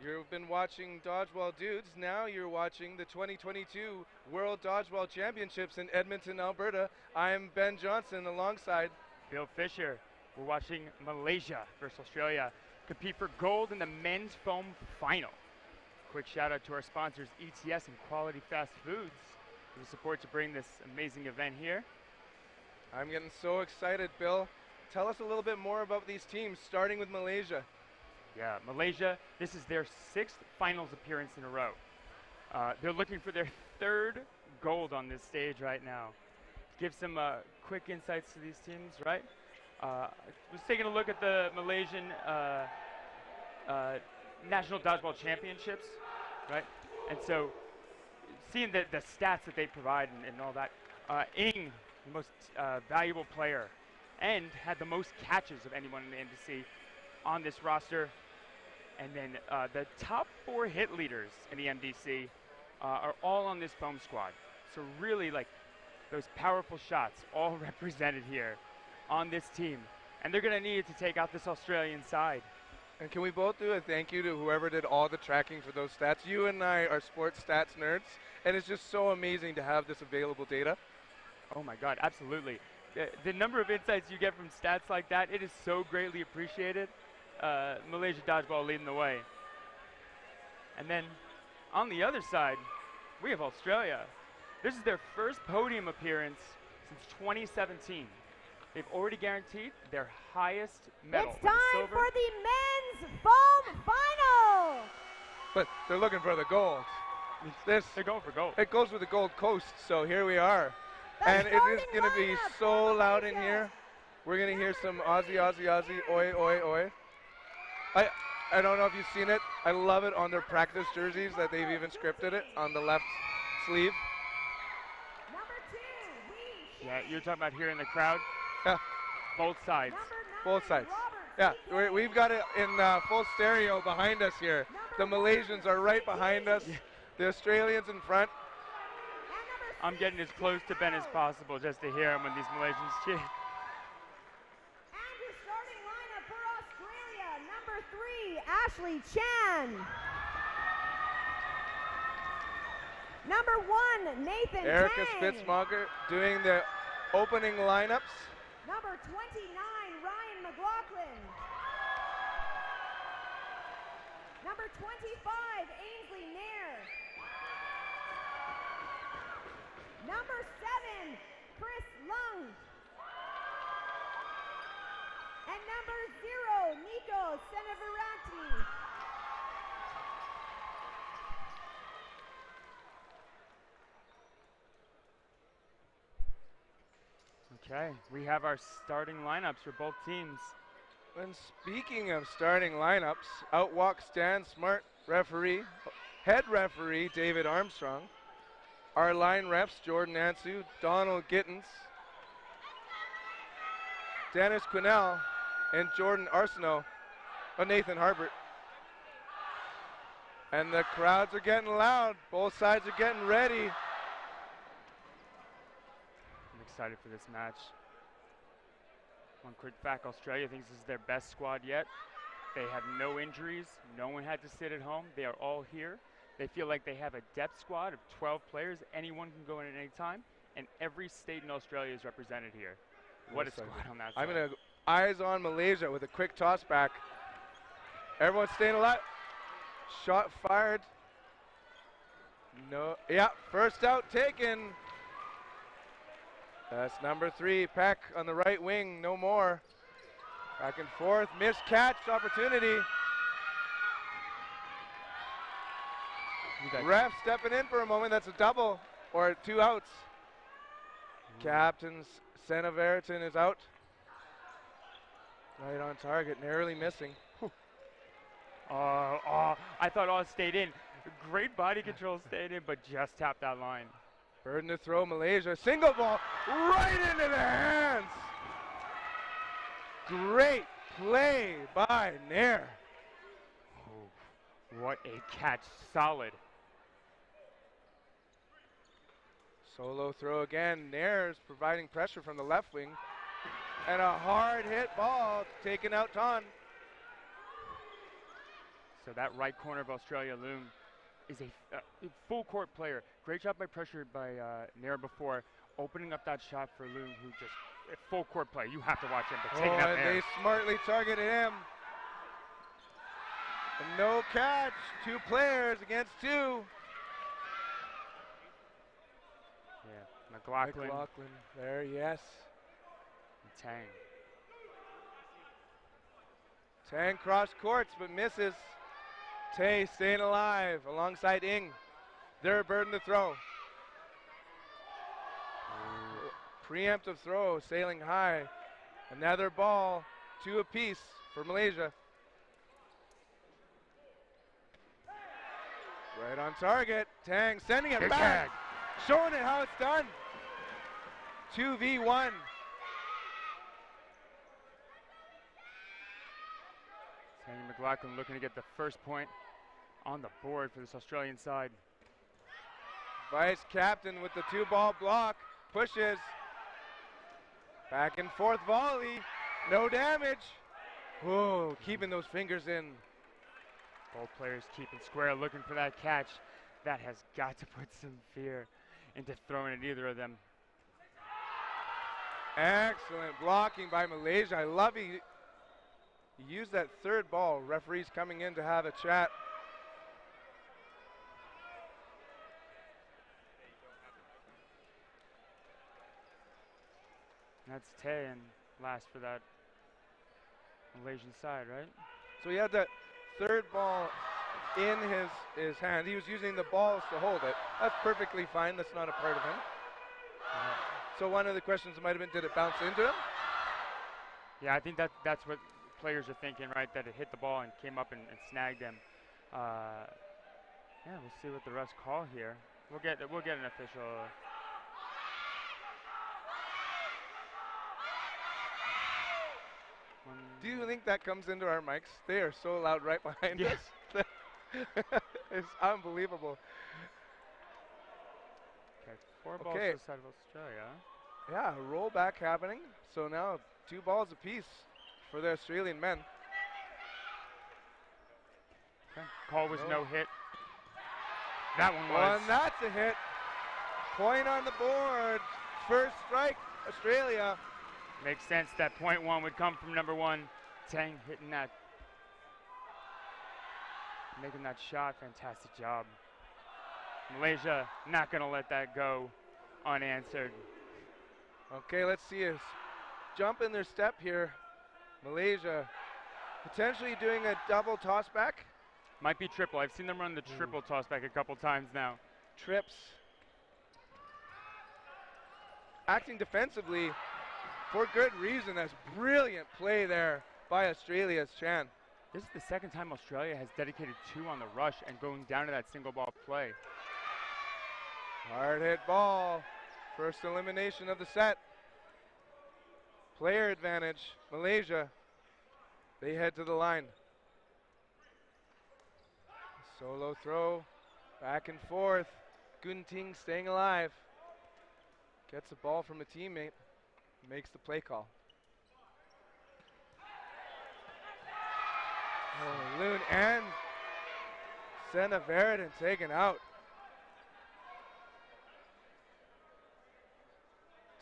You've been watching Dodgeball Dudes. Now you're watching the 2022 World Dodgeball Championships in Edmonton, Alberta. I'm Ben Johnson alongside Bill Fisher. We're watching Malaysia versus Australia compete for gold in the men's foam final. Quick shout out to our sponsors ETS and Quality Fast Foods for the support to bring this amazing event here. I'm getting so excited, Bill. Tell us a little bit more about these teams, starting with Malaysia. Yeah, Malaysia, this is their 6th finals appearance in a row. They're looking for their 3rd gold on this stage right now. Give some quick insights to these teams, right? I was taking a look at the Malaysian National Dodgeball Championships, right? And so seeing the stats that they provide and all that, Ing, the most valuable player, and had the most catches of anyone in the NDC on this roster. And then the top 4 hit leaders in the MDC are all on this foam squad. So really, like, those powerful shots all represented here on this team. And they're going to need it to take out this Australian side. And can we both do a thank you to whoever did all the tracking for those stats? You and I are sports stats nerds, and it's just so amazing to have this available data. Oh my God, absolutely. The number of insights you get from stats like that, it is so greatly appreciated. Malaysia Dodgeball leading the way. And then on the other side, we have Australia. This is their first podium appearance since 2017. They've already guaranteed their highest medal. It's time for the men's foam final. But they're looking for the gold. They're going for gold. It goes with the Gold Coast, so here we are. The And it is starting going to be lineup so for loud in Malaysia. here. We're going to hear some Aussie, Aussie, Aussie, oi, oi, oi. I don't know if you've seen it. I love it on their practice jerseys that they've even scripted it on the left sleeve. Number 2, Wee Yeah, you're talking about here in the crowd? Yeah, Both sides. Number 9, both sides. Robert Yeah, TK. we've got it in full stereo behind us here. The Malaysians are right behind us. The Australians in front. And number I'm getting as close to Ben as possible just to hear him when these Malaysians cheer. And your starting lineup for Australia, number 3, Ashley Chan. Number 1, Nathan Erica Tang. Spitzmacher doing the opening lineups. Number 29, Ryan McLaughlin. Number 25, Ainsley Nair. Number 7, Chris Lung. And number 0, Nico Senevirati. Okay, we have our starting lineups for both teams. And speaking of starting lineups, out walks Dan Smart, referee, head referee David Armstrong. Our line refs Jordan Ansu, Donald Gittins, Dennis Quinnell, and Jordan Arsenault, Nathan Harbert. And the crowds are getting loud. Both sides are getting ready. I'm excited for this match. One quick fact, Australia thinks this is their best squad yet. They have no injuries. No one had to sit at home. They are all here. They feel like they have a depth squad of 12 players. Anyone can go in at any time, and every state in Australia is represented here. What a squad on that side. I'm going to eyes on Malaysia with a quick toss back. Everyone's staying alive. Shot fired. No, yeah, first out taken. That's number 3, Peck on the right wing, no more. Back and forth, missed catch opportunity. Ref stepping in for a moment, that's a double, or 2 outs. Captain Senevirati is out. Right on target, narrowly missing. I thought all stayed in. Great body control stayed in, but just tapped that line. Burden to throw Malaysia, single ball right into the hands. Great play by Nair. Oh, what a catch, solid. Solo throw again, Nair's providing pressure from the left wing. And a hard hit ball taking out Ton. So that right corner of Australia, Loom, is a full court player. Great job by pressure by Nair before, opening up that shot for Loom, who just full court play. You have to watch him, but taking that and there. they smartly targeted him. No catch. 2 players against 2. Yeah, McLaughlin there, yes. and Tang. Tang cross courts but misses. Tay staying alive alongside Ing. Their burden to throw. Preemptive throw, sailing high. Another ball, 2 apiece for Malaysia. Right on target. Tang sending it back. Showing it how it's done. 2v1. Tang McLaughlin looking to get the first point on the board for this Australian side. Vice captain with the 2-ball block. Pushes. Back and forth volley. No damage. Whoa, keeping those fingers in. Both players keeping square, looking for that catch. That has got to put some fear into throwing at either of them. Excellent blocking by Malaysia. I love he used that 3rd ball. Referees coming in to have a chat. That's Tay and last for that Malaysian side, right? So he had that 3rd ball in his hand. He was using the balls to hold it. That's perfectly fine. That's not a part of him. So one of the questions might have been, did it bounce into him? Yeah, I think that's what players are thinking, right? That it hit the ball and came up and snagged them. Yeah, we'll see what the refs call here. We'll get an official. Do you think that comes into our mics? They are so loud right behind yes. us. It's unbelievable. Okay, 4 balls to the side of Australia. Yeah, a rollback happening. So now 2 balls apiece for the Australian men. Okay. Call was no hit. That one was. And that's a hit. Point on the board. First strike, Australia. Makes sense that point 1 would come from number 1. Tang hitting that. Making that shot. Fantastic job. Malaysia not going to let that go unanswered. Okay, let's see us jump in their step here. Malaysia potentially doing a double toss back. Might be triple. I've seen them run the triple toss back a couple times now. Trips. Acting defensively for good reason. That's brilliant play there by Australia's Chan. This is the 2nd time Australia has dedicated 2 on the rush and going down to that single ball play. Hard hit ball. First elimination of the set. Player advantage, Malaysia. They head to the line. Solo throw, back and forth. Gunting staying alive. Gets a ball from a teammate, makes the play call. Oh, Loon and Senna Veridan taken out.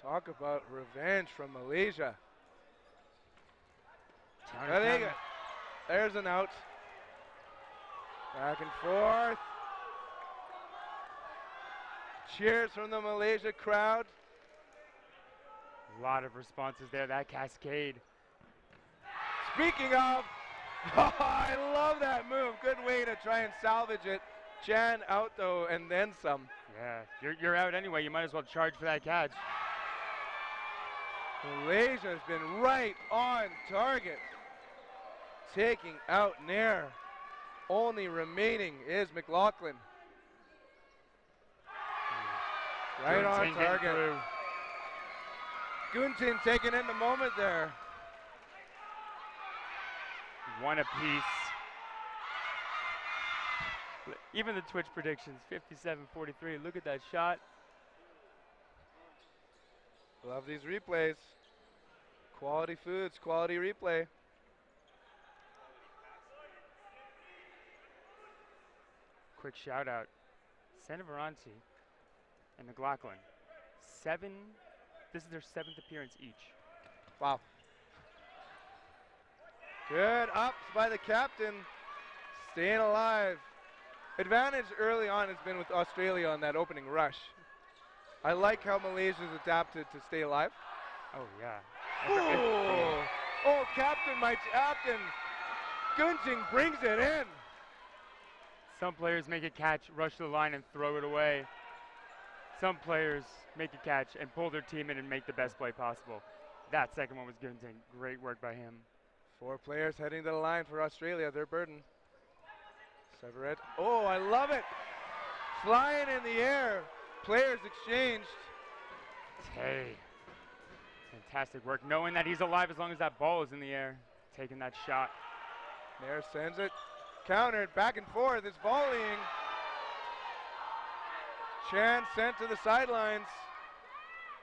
Talk about revenge from Malaysia. There's an out. Back and forth. Cheers from the Malaysia crowd. A lot of responses there, that cascade. Speaking of, I love that move. Good way to try and salvage it. Chan out though, and then some. Yeah, you're out anyway. You might as well charge for that catch. Malaysia's been right on target. Taking out Nair. Only remaining is McLaughlin. Right on target. Guntin taking in the moment there. 1 apiece. Even the Twitch predictions, 57-43. Look at that shot. Love these replays. Quality foods, quality replay. Quick shout out. Sanavaranti and McLaughlin. This is their 7th appearance each. Wow. Good ups by the captain. Staying alive. Advantage early on has been with Australia on that opening rush. I like how Malaysia's adapted to stay alive. Oh, yeah. Oh, captain, my captain. Gunting brings it in. Some players make a catch, rush to the line, and throw it away. Some players make a catch and pull their team in and make the best play possible. That second one was Gunting. Great work by him. 4 players heading to the line for Australia. Their burden. Severed. Oh, I love it. Flying in the air. Players exchanged. Hey. Fantastic work. Knowing that he's alive as long as that ball is in the air. Taking that shot. Nair sends it. Countered. Back and forth. It's volleying. Chan sent to the sidelines.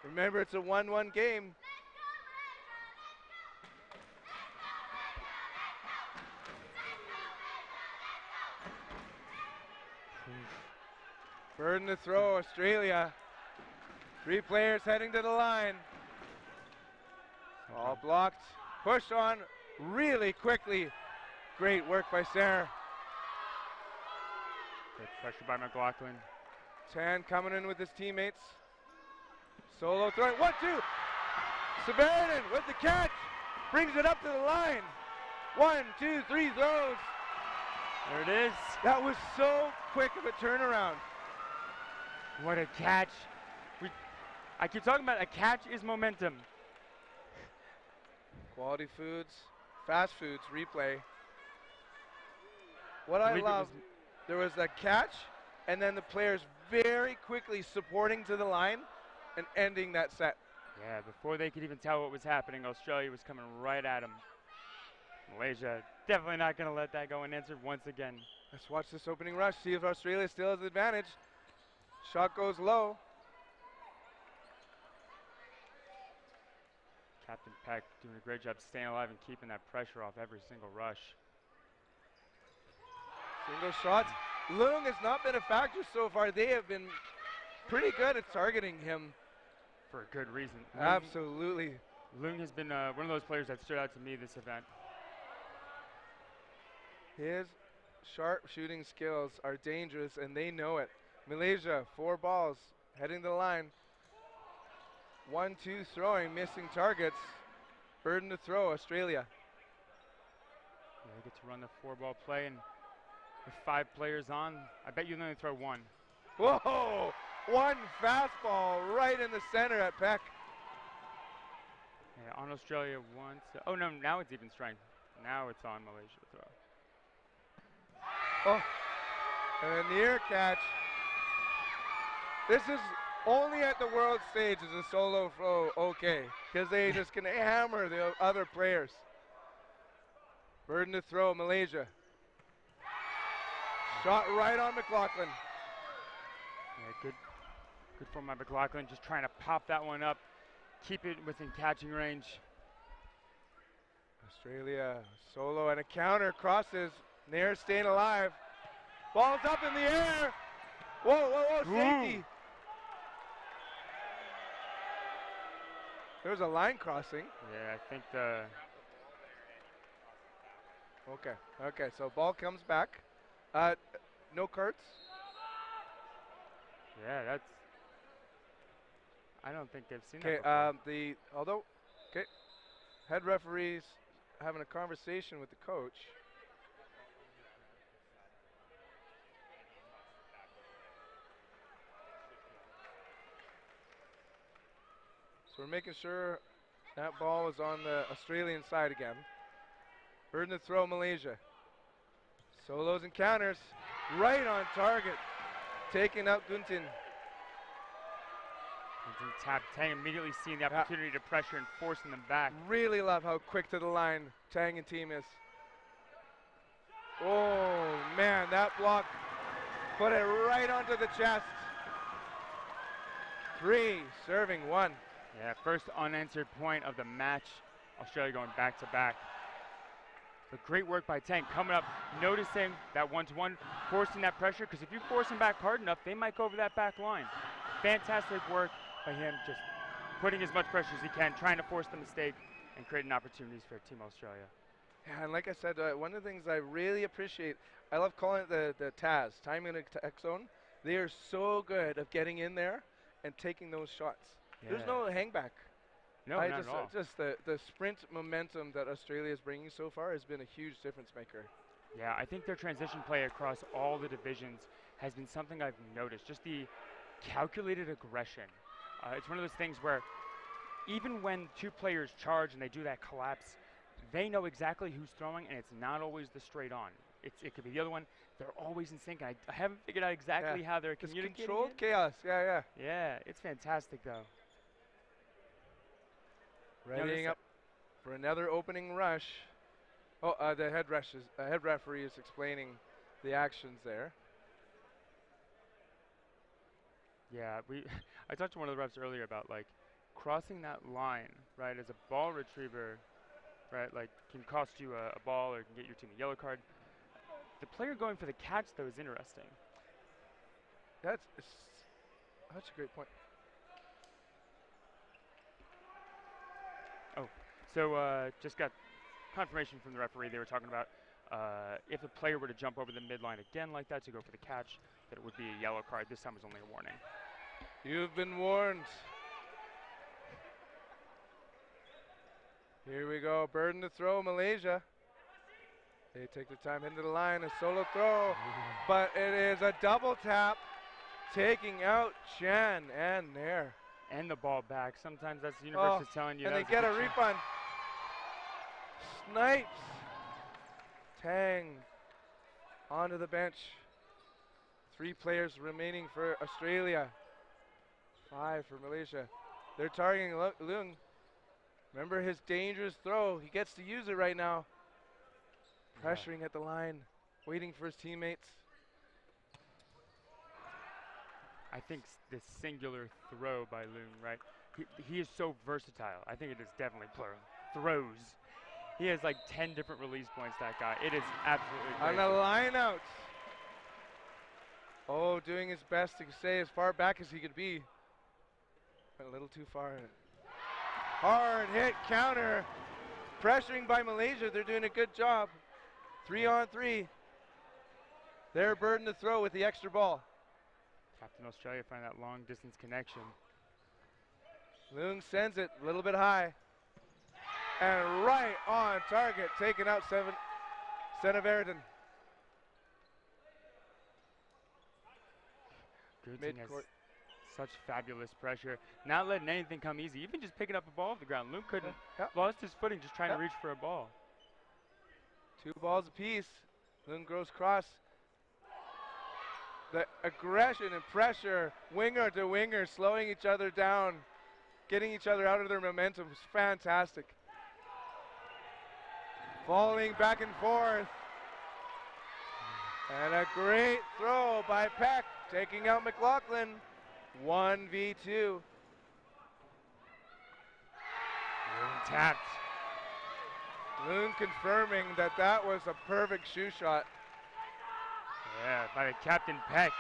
Remember, it's a 1-1 game. Burden to throw, Australia. 3 players heading to the line. All blocked. Push on really quickly. Great work by Sarah. Good pressure by McLaughlin. Tan coming in with his teammates. Solo throwing. 1-2. Severian with the catch. Brings it up to the line. 1, 2, 3 throws. There it is. That was so quick of a turnaround. What a catch. I keep talking about a catch is momentum. Quality Foods, Fast Foods replay. What I love, there was a catch, and then the players very quickly supporting to the line and ending that set. Yeah, before they could even tell what was happening, Australia was coming right at them. Malaysia definitely not going to let that go unanswered once again. Let's watch this opening rush, see if Australia still has the advantage. Shot goes low. Captain Peck doing a great job staying alive and keeping that pressure off every single rush. Single shots. Leung has not been a factor so far. They have been pretty good at targeting him. For a good reason. Absolutely. Leung has been one of those players that stood out to me this event. His sharp shooting skills are dangerous, and they know it. Malaysia, 4 balls, heading to the line. 1-2 throwing, missing targets. Burden to throw, Australia. Yeah, they get to run the 4-ball play, and with 5 players on, I bet you only throw 1. Whoa! 1 fastball right in the center at Peck. Yeah, on Australia once. Oh no, now it's even strength. Now it's on Malaysia to throw. Oh, and a near catch. This is only at the world stage is a solo throw okay, because they just can hammer the other players. Burden to throw, Malaysia. Shot right on McLaughlin. Yeah, good for my McLaughlin, just trying to pop that one up, keep it within catching range. Australia, solo and a counter, crosses. Nair staying alive. Ball's up in the air. Whoa, whoa, whoa, safety. Ooh. There's a line crossing. Yeah, I think the... Okay, so ball comes back. No cards. Yeah, that's... I don't think they've seen that before. Head referee's having a conversation with the coach. So we're making sure that ball is on the Australian side again. Burden to throw, Malaysia. Solos and counters, right on target. Taking out Guntin. Tapped Tang, immediately seeing the opportunity to pressure and forcing them back. Really love how quick to the line Tang and team is. Oh man, that block put it right onto the chest. 3, serving 1. Yeah, first unanswered point of the match. Australia going back to back. But great work by Tank coming up, noticing that one-to-one, forcing that pressure, because if you force them back hard enough, they might go over that back line. Fantastic work by him, just putting as much pressure as he can, trying to force the mistake and creating opportunities for Team Australia. Yeah, and like I said, one of the things I really appreciate, I love calling it the TAZ, timing and attack zone. They are so good at getting in there and taking those shots. Yeah. There's no hangback. No, not at all. Just the sprint momentum that Australia is bringing so far has been a huge difference maker. Yeah, I think their transition play across all the divisions has been something I've noticed. Just the calculated aggression. It's one of those things where even when two players charge and they do that collapse, they know exactly who's throwing, and it's not always the straight on. It could be the other one. They're always in sync. I haven't figured out exactly how they're communicating. It's controlled chaos. Yeah. Yeah, it's fantastic though. Readying up for another opening rush. Oh, the head referee is explaining the actions there. Yeah, I talked to one of the refs earlier about like crossing that line, right, as a ball retriever, right, like can cost you a ball or can get your team a yellow card. The player going for the catch though is interesting. That's a great point. Oh, so just got confirmation from the referee. They were talking about if the player were to jump over the midline again like that to go for the catch, that it would be a yellow card. This time was only a warning. You've been warned. Here we go, burden to throw, Malaysia. They take the time into the line, a solo throw, but it is a double tap, taking out Chan and Nair. And the ball back. Sometimes that's the universe is telling you. And that they get a refund. Snipes. Tang onto the bench. 3 players remaining for Australia. 5 for Malaysia. They're targeting Leung. Remember his dangerous throw. He gets to use it right now. Pressuring at the line, waiting for his teammates. I think the singular throw by Leung, right? He is so versatile. I think it is definitely plural. Throws. He has like 10 different release points, that guy. It is absolutely On crazy. the line out. Oh, doing his best to stay as far back as he could be. Went a little too far. Hard hit counter. Pressuring by Malaysia. They're doing a good job. 3-on-3. Their burden to throw with the extra ball. Captain Australia find that long distance connection. Leung sends it a little bit high. And right on target, taking out Seneverden. Goodson has such fabulous pressure. Not letting anything come easy. Even just picking up a ball off the ground. Leung couldn't. Lost his footing just trying to reach for a ball. 2 balls apiece. Leung goes cross. The aggression and pressure, winger to winger, slowing each other down, getting each other out of their momentum was fantastic. Falling back and forth. And a great throw by Peck, taking out McLaughlin. 1v2. Leung tapped. Leung confirming that that was a perfect shoe shot. Yeah, by the Captain Peck.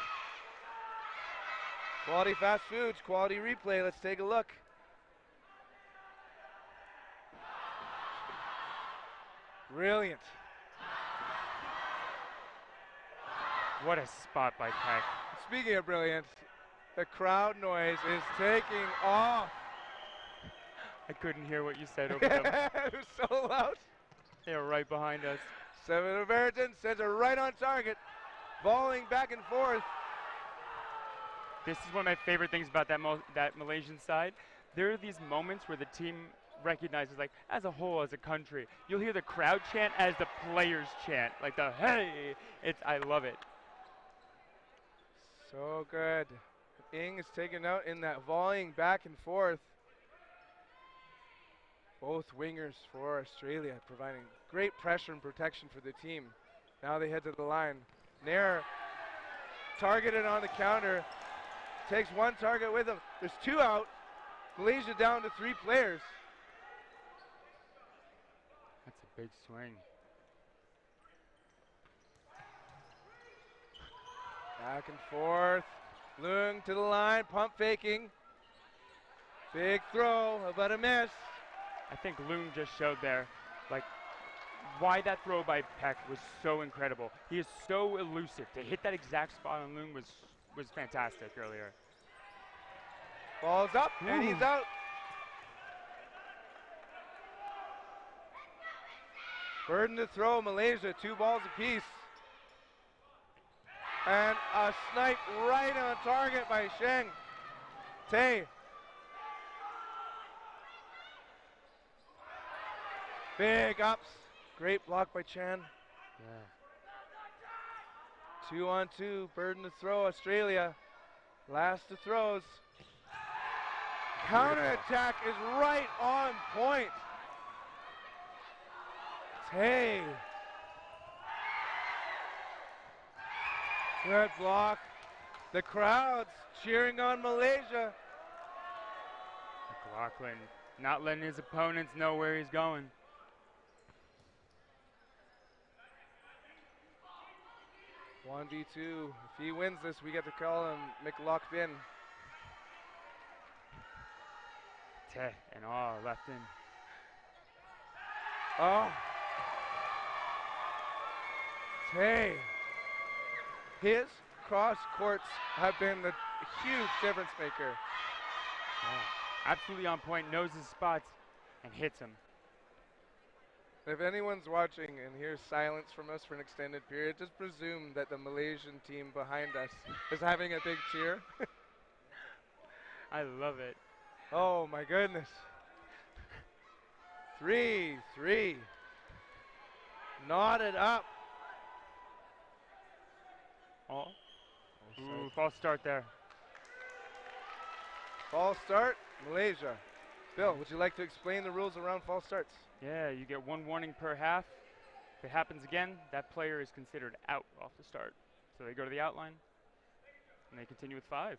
Quality fast foods, quality replay. Let's take a look. Brilliant. What a spot by Peck. Speaking of brilliant, the crowd noise is taking off. I couldn't hear what you said over them. It was so loud. They were right behind us. Seneverden sends it right on target. Volleying back and forth. This is one of my favorite things about that Malaysian side. There are these moments where the team recognizes, like, as a whole, as a country, you'll hear the crowd chant as the players chant, like the hey. I love it. So good. Ing is taken out in that volleying back and forth. Both wingers for Australia providing great pressure and protection for the team. Now they head to the line. Nair targeted on the counter. Takes 1 target with him. There's 2 out. Malaysia down to 3 players. That's a big swing. Back and forth. Leung to the line, pump faking. Big throw, about a miss. I think Loom just showed there, like, why that throw by Peck was so incredible. He is so elusive. To hit that exact spot on Loom was fantastic earlier. Ball's up, and he's out. Burden to throw, Malaysia, 2 balls apiece. And a snipe right on target by Sheng Tay. Big ups. Great block by Chan. Yeah. 2-on-2, burden to throw, Australia. Last to throws. Counter-attack is right on point. Tay. Good block. The crowd's cheering on Malaysia. McLaughlin not letting his opponents know where he's going. One v 2. If he wins this, we get to call him McLaughlin. Tay and all left in. Oh. Tay. His cross courts have been the huge difference maker. Yeah. Absolutely on point, knows his spots, and hits him. If anyone's watching and hears silence from us for an extended period, just presume that the Malaysian team behind us is having a big cheer. I love it. Oh my goodness. 3-3. Knotted up. Oh. Ooh, false start there. False start, Malaysia. Bill, would you like to explain the rules around false starts? Yeah, you get 1 warning per half. If it happens again, that player is considered out off the start. So they go to the outline, and they continue with 5.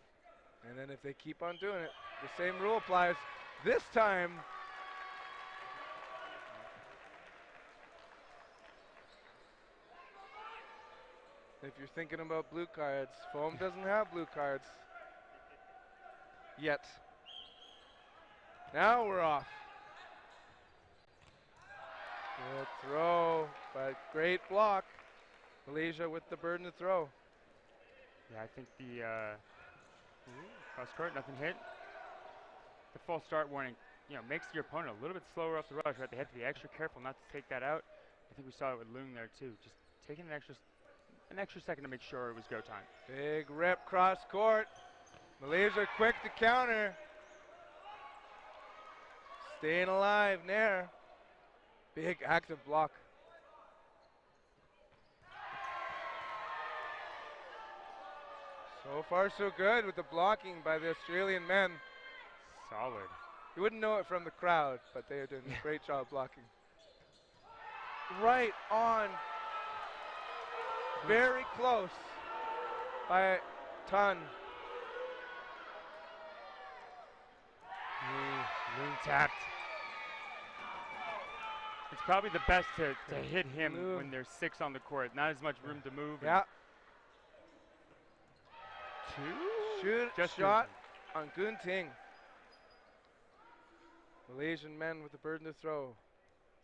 And then if they keep on doing it, the same rule applies. This time, if you're thinking about blue cards, Foam doesn't have blue cards yet. Now we're off. Good throw, but great block. Malaysia with the burden to throw. Yeah, I think the cross court, nothing hit. The false start warning, makes your opponent a little bit slower off the rush, right? They have to be extra careful not to take that out. I think we saw it with Loong there too. Just taking an extra second to make sure it was go time. Big rip cross court. Malaysia quick to counter. Staying alive, Nair. Big active block. So far so good with the blocking by the Australian men. Solid. You wouldn't know it from the crowd, but they are doing a great job blocking. Right on. Very close by a ton. Loong tapped. It's probably the best to hit him when there's 6 on the court. Not as much room to move. Yeah. 2? Just shot on Gunting. Malaysian men with the burden to throw.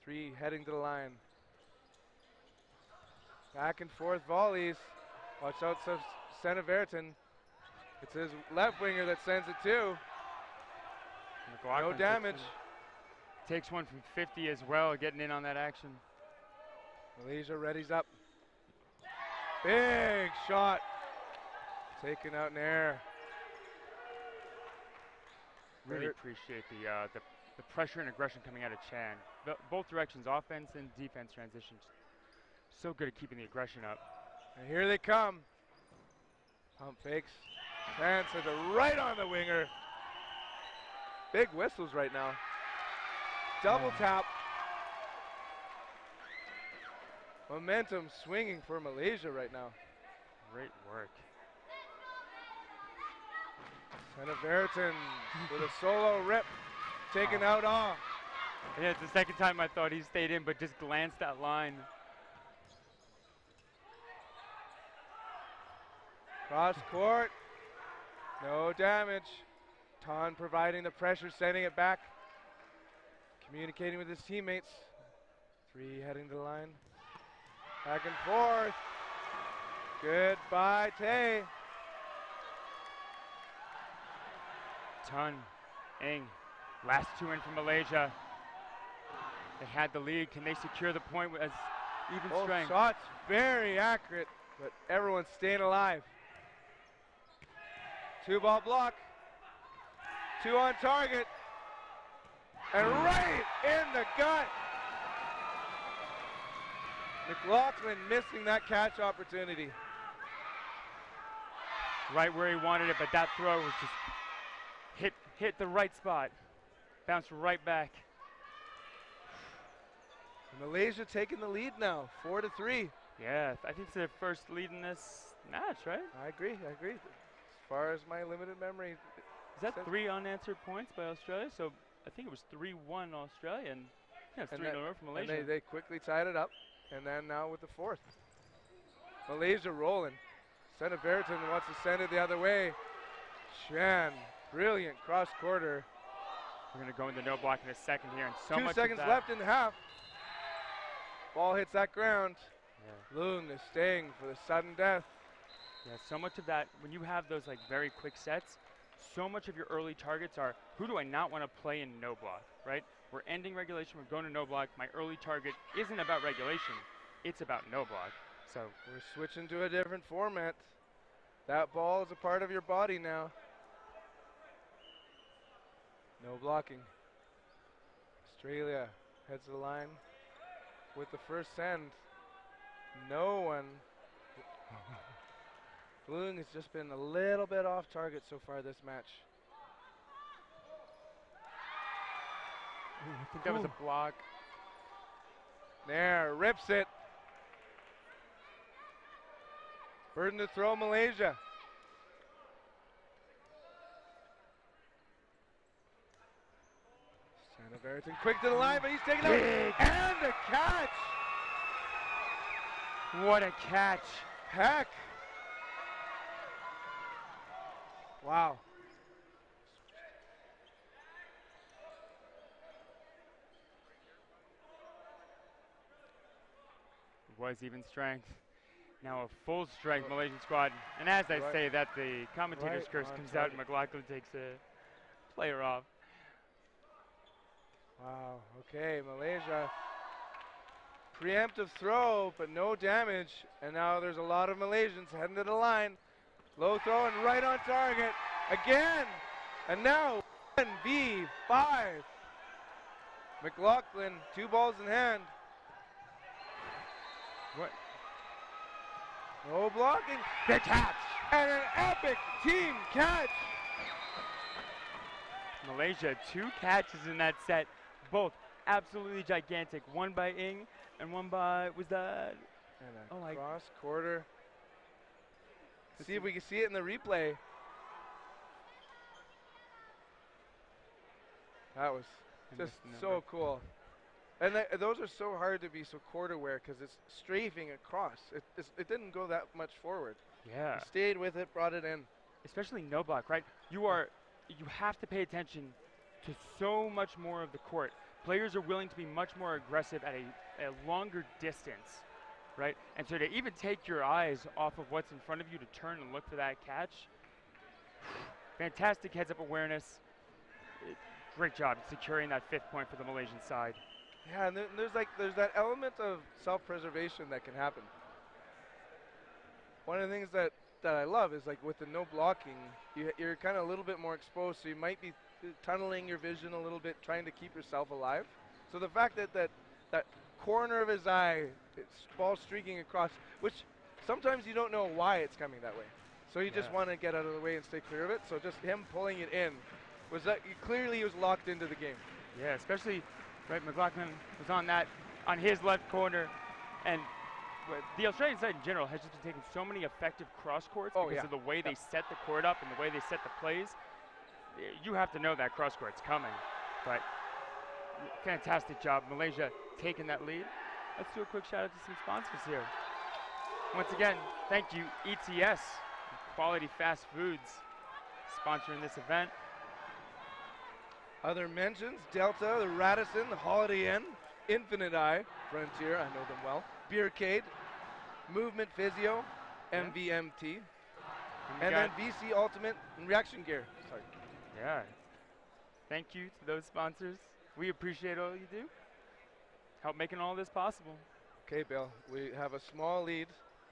3 heading to the line. Back and forth volleys. Watch out, Seneverton. It's his left winger that sends it to. No damage. Takes one from 50 as well, getting in on that action. Malaysia readies up. Big shot. Taken out in air. Really appreciate the pressure and aggression coming out of Chan. Both directions, offense and defense transitions. So good at keeping the aggression up. And here they come. Pump fakes. Chan sends it right on the winger. Big whistles right now. Double tap. Momentum swinging for Malaysia right now. Great work. Seneverton with a solo rip. Taken out off. Yeah, it's the second time I thought he stayed in, but just glanced that line. Cross court. No damage. Ton providing the pressure, sending it back. Communicating with his teammates. 3 heading to the line. Back and forth. Goodbye, Tay. Ton, Ing, last 2 in for Malaysia. They had the lead. Can they secure the point as even Both strength? shots very accurate, but everyone's staying alive. 2-ball block. 2 on target. And right in the gut. McLaughlin missing that catch opportunity. Right where he wanted it, but that throw was just hit the right spot. Bounced right back. Malaysia taking the lead now, 4-3. Yeah, I think it's their first lead in this match, right? I agree. As far as my limited memory. Is that 3 unanswered points by Australia? So I think it was 3-1 Australia, and yeah, it's 3 in a row for Malaysia. And they quickly tied it up, and then now with the 4th. Malaysia rolling. Sena Veriton wants to send it the other way. Chan, brilliant cross quarter. We're going to go into no block in a second here, and so 2 much seconds of that left in the half. Ball hits that ground. Yeah. Loon is staying for the sudden death. Yeah, so much of that, when you have those like very quick sets, so much of your early targets are, who do I not want to play in no block, right? We're ending regulation, we're going to no block. My early target isn't about regulation, it's about no block. So we're switching to a different format. That ball is a part of your body now. No blocking. Australia heads to the line with the first send. No one. Bloom has just been a little bit off target so far this match. Ooh, I think that was a block. There, rips it. Burden to throw, Malaysia. Sena Veriton quick to the line, but he's taken out. And a catch. What a catch. Heck. Wow. Was even strength. Now a full strength Malaysian squad. And as I say that, the commentator's curse comes out and McLaughlin takes a player off. Wow, okay, Malaysia. Preemptive throw, but no damage. And now there's a lot of Malaysians heading to the line. Low throw and right on target. Again. And now 1v5. McLaughlin, 2 balls in hand. What? No blocking. The catch. And an epic team catch. Malaysia, 2 catches in that set. Both absolutely gigantic. One by Ing and one by, was that? And a cross quarter. Let's see if we can see it in the replay. That was just so cool. And those are so hard to be so quarter wear because it's strafing across. It didn't go that much forward. Yeah. You stayed with it, brought it in. Especially no block, right? You have to pay attention to so much more of the court. Players are willing to be much more aggressive at a longer distance, right? And so to even take your eyes off of what's in front of you to turn and look for that catch, fantastic heads-up awareness. Great job securing that 5th point for the Malaysian side. Yeah, and there's that element of self-preservation that can happen. One of the things that I love is like with the no blocking, you're kind of a little bit more exposed, so you might be tunneling your vision a little bit, trying to keep yourself alive. So the fact that corner of his eye, it's ball streaking across, which sometimes you don't know why it's coming that way. So you just want to get out of the way and stay clear of it. So just him pulling it in was that clearly he was locked into the game. Yeah, especially. Right, McLaughlin was on his left corner, and the Australian side in general has just been taking so many effective cross courts because of the way they set the court up and the way they set the plays. You have to know that cross court's coming, but fantastic job, Malaysia taking that lead. Let's do a quick shout out to some sponsors here. Once again, thank you ETS, Quality Fast Foods sponsoring this event. Other mentions, Delta, the Radisson, the Holiday Inn, Infinite Eye, Frontier, I know them well, Beercade, Movement Physio, MVMT, and then VC Ultimate and Reaction Gear. Sorry. Yeah. Thank you to those sponsors. We appreciate all you do. Help making all this possible. Okay, Bill, we have a small lead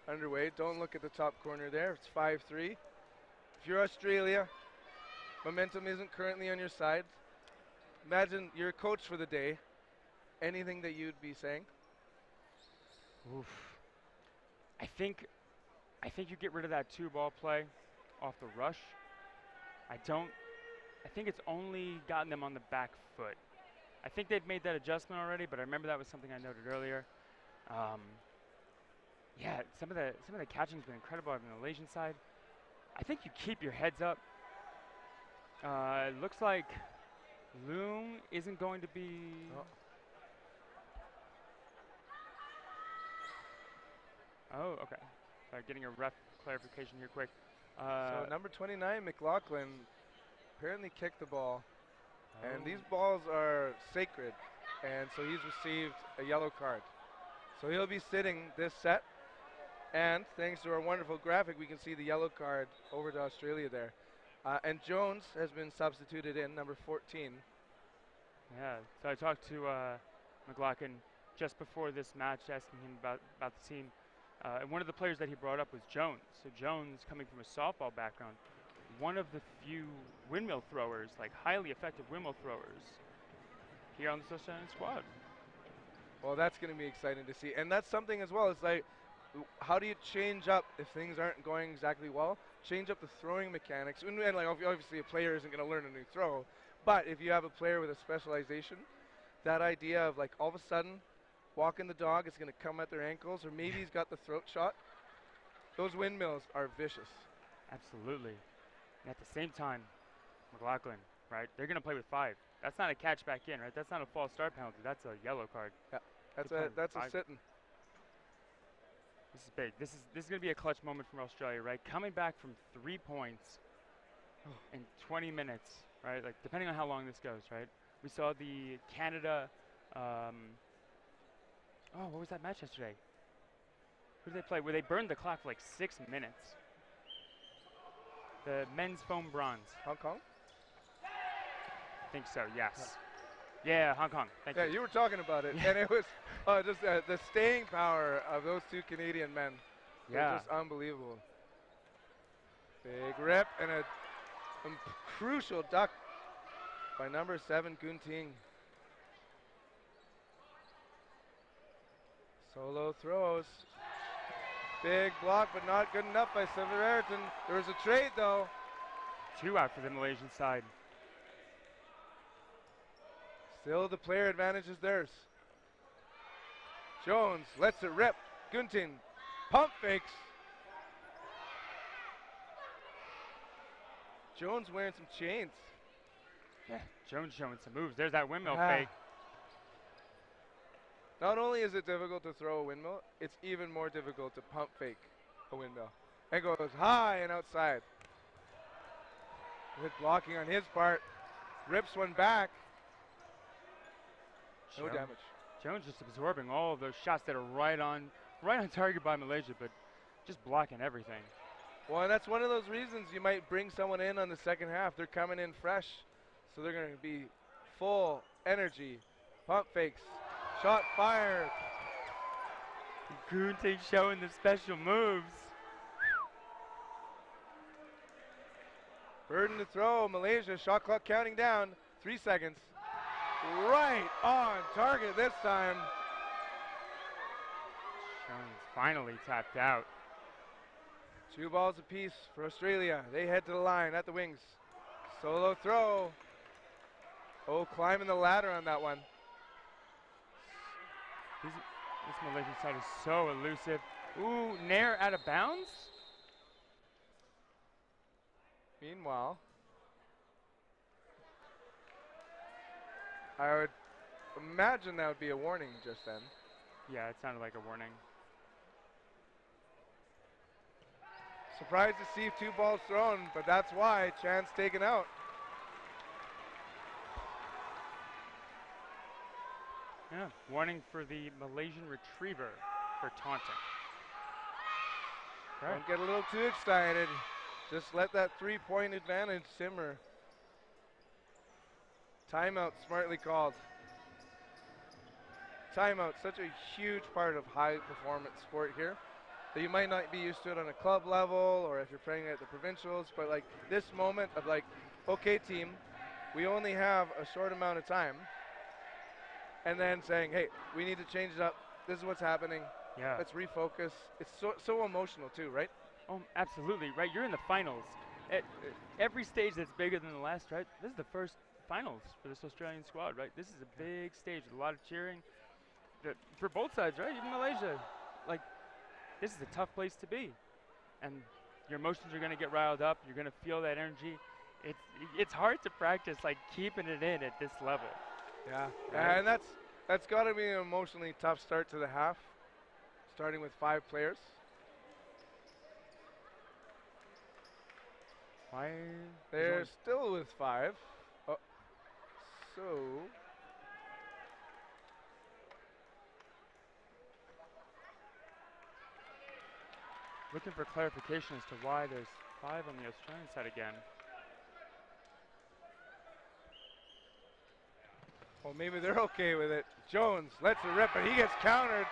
underway. Don't look at the top corner there. It's 5-3. If you're Australia, momentum isn't currently on your side. Imagine you're a coach for the day. Anything that you'd be saying? Oof. I think you get rid of that 2-ball play off the rush. I think it's only gotten them on the back foot. I think they've made that adjustment already, but I remember that was something I noted earlier. Yeah, some of the catching's been incredible on the Malaysian side. I think you keep your heads up. It looks like Loom isn't going to be. Oh, okay. Getting a ref clarification here quick. So number 29, McLaughlin, apparently kicked the ball. And these balls are sacred. And so he's received a yellow card. So he'll be sitting this set. And thanks to our wonderful graphic, we can see the yellow card over to Australia there. And Jones has been substituted in, number 14. Yeah, so I talked to McLaughlin just before this match, asking him about the team. And one of the players that he brought up was Jones. So Jones, coming from a softball background, one of the few windmill throwers, like highly effective windmill throwers, here on the Social squad. Well, that's going to be exciting to see. And that's something as well. It's like, how do you change up if things aren't going exactly well? Change up the throwing mechanics. And like obviously a player isn't going to learn a new throw. But if you have a player with a specialization, that idea of like all of a sudden walking the dog is going to come at their ankles, or maybe he's got the throat shot. Those windmills are vicious. Absolutely. And at the same time, McLaughlin, right? They're going to play with 5. That's not a catch back in, right? That's not a false start penalty. That's a yellow card. Yeah, that's a sitting. This is big. This is going to be a clutch moment for Australia, right? Coming back from 3 points in 20 minutes, right? Like depending on how long this goes, right? We saw the Canada. What was that match yesterday? Who did they play? Where they burned the clock for like 6 minutes. The men's foam bronze. Hong Kong? I think so, yes. Yeah, Hong Kong. Thank you. Yeah, you were talking about it. And it was just the staying power of those 2 Canadian men. Yeah. Just unbelievable. Big rip and a crucial duck by number 7, Gunting. Solo throws. Big block, but not good enough by Severiton. There was a trade, though. 2 out for the Malaysian side. Still, the player advantage is theirs. Jones lets it rip. Gunting pump fakes. Jones wearing some chains. Yeah, Jones showing some moves. There's that windmill fake. Not only is it difficult to throw a windmill, it's even more difficult to pump fake a windmill. And goes high and outside. Good blocking on his part. Rips one back. No damage. Jones just absorbing all of those shots that are right on target by Malaysia, but just blocking everything. Well, and that's one of those reasons you might bring someone in on the second half. They're coming in fresh, so they're going to be full energy. Pump fakes. Shot fired. Gunting showing the special moves. Burden to throw. Malaysia, shot clock counting down. 3 seconds. Right on target this time. Jones finally tapped out. 2 balls apiece for Australia. They head to the line at the wings. Solo throw. Oh, climbing the ladder on that one. This Malaysian side is so elusive. Ooh, Nair out of bounds? Meanwhile, I would imagine that would be a warning just then. Yeah, it sounded like a warning. Surprised to see 2 balls thrown, but that's why. Chance taken out. Yeah, warning for the Malaysian retriever for taunting. Okay. Don't get a little too excited. Just let that 3-point advantage simmer. Timeout smartly called. Timeout, such a huge part of high performance sport here. That you might not be used to it on a club level or if you're playing at the provincials, but like this moment of like, okay team, we only have a short amount of time. And then saying, hey, we need to change it up. This is what's happening. Yeah. Let's refocus. It's so emotional too, right? Oh, absolutely, right? You're in the finals. At every stage that's bigger than the last, right? This is the first finals for this Australian squad, right? This is a big stage with a lot of cheering. For both sides, right? Even Malaysia. Like, this is a tough place to be. And your emotions are going to get riled up. You're going to feel that energy. It's hard to practice, like, keeping it in at this level. Yeah, right? and that's got to be an emotionally tough start to the half, starting with 5 players. Why? They're still with 5. Oh, so looking for clarification as to why there's 5 on the Australian side again. well, maybe they're okay with it. Jones lets it rip, but he gets countered.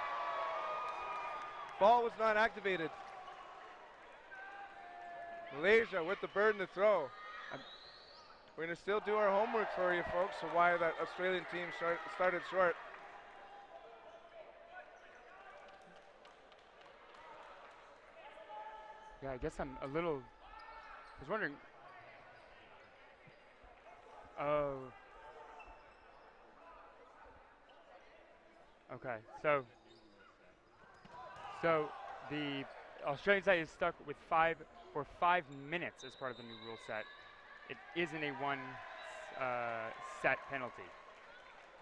Ball was not activated. Malaysia with the burden to throw. We're going to still do our homework for you folks, so why that Australian team started short. Yeah, I guess I'm a little, I was wondering. Oh. Okay, so the Australian side is stuck with 5 for 5 minutes as part of the new rule set. It isn't a one set penalty.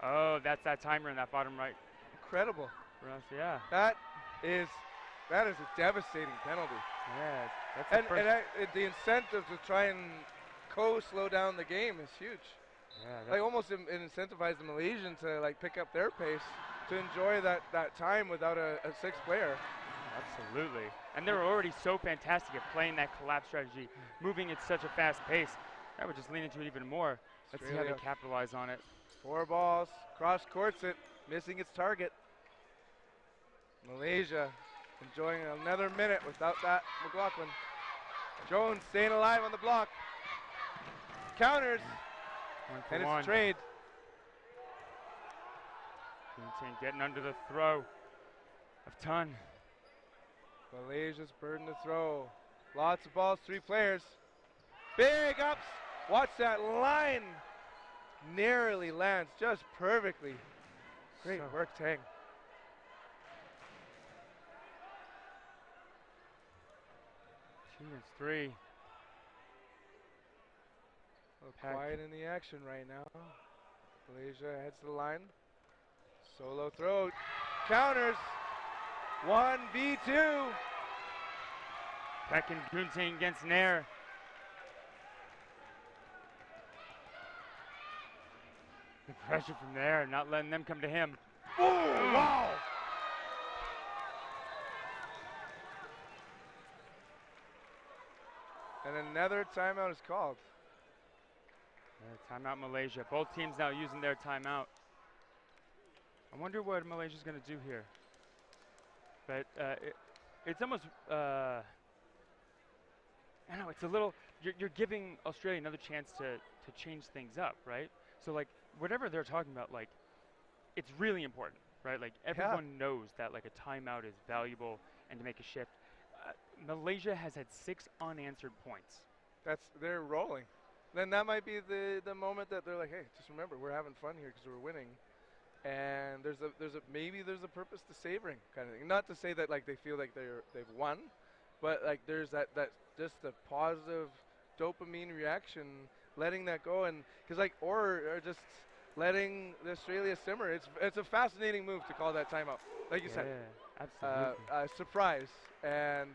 Oh, that's that timer in that bottom right. Incredible. For us, yeah. That is a devastating penalty. Yeah, that's the incentive to try and slow down the game is huge. Yeah, Like almost it incentivized the Malaysians to like pick up their pace to enjoy that time without a 6th player. absolutely. And they're already so fantastic at playing that collapse strategy, moving at such a fast pace. That would just lean into it even more. Let's see how they capitalize on it. 4 balls, cross courts it, missing its target. Malaysia enjoying another minute without that McLaughlin. Jones staying alive on the block. Counters, and it's a trade. Quintin getting under the throw of Ton. Malaysia's burden to throw. Lots of balls, 3 players. Big ups. Watch that line. Narrowly lands just perfectly. Great work, Tang. 2 minutes 3. Quiet in the action right now. Malaysia heads to the line. Solo throw. Counters. 1v2. Peck and Quintin against Nair. The pressure from there, not letting them come to him. Oh, wow. And another timeout is called. Yeah, timeout Malaysia. Both teams now using their timeout. I wonder what Malaysia's going to do here. But it's almost, I don't know, it's a little, you're giving Australia another chance to change things up, right? So like, whatever they're talking about, like, it's really important, right? Like, everyone knows that like a timeout is valuable and to make a shift. Malaysia has had 6 unanswered points. They're rolling. Then that might be the moment that they're like, hey, just remember, we're having fun here because we're winning. And maybe there's a purpose to savoring kind of thing. Not to say that like they feel like they've won, but like there's that just the positive dopamine reaction, letting that go, and because like or just letting the Australia simmer. It's a fascinating move to call that timeout, like you said. Absolutely. Surprise, and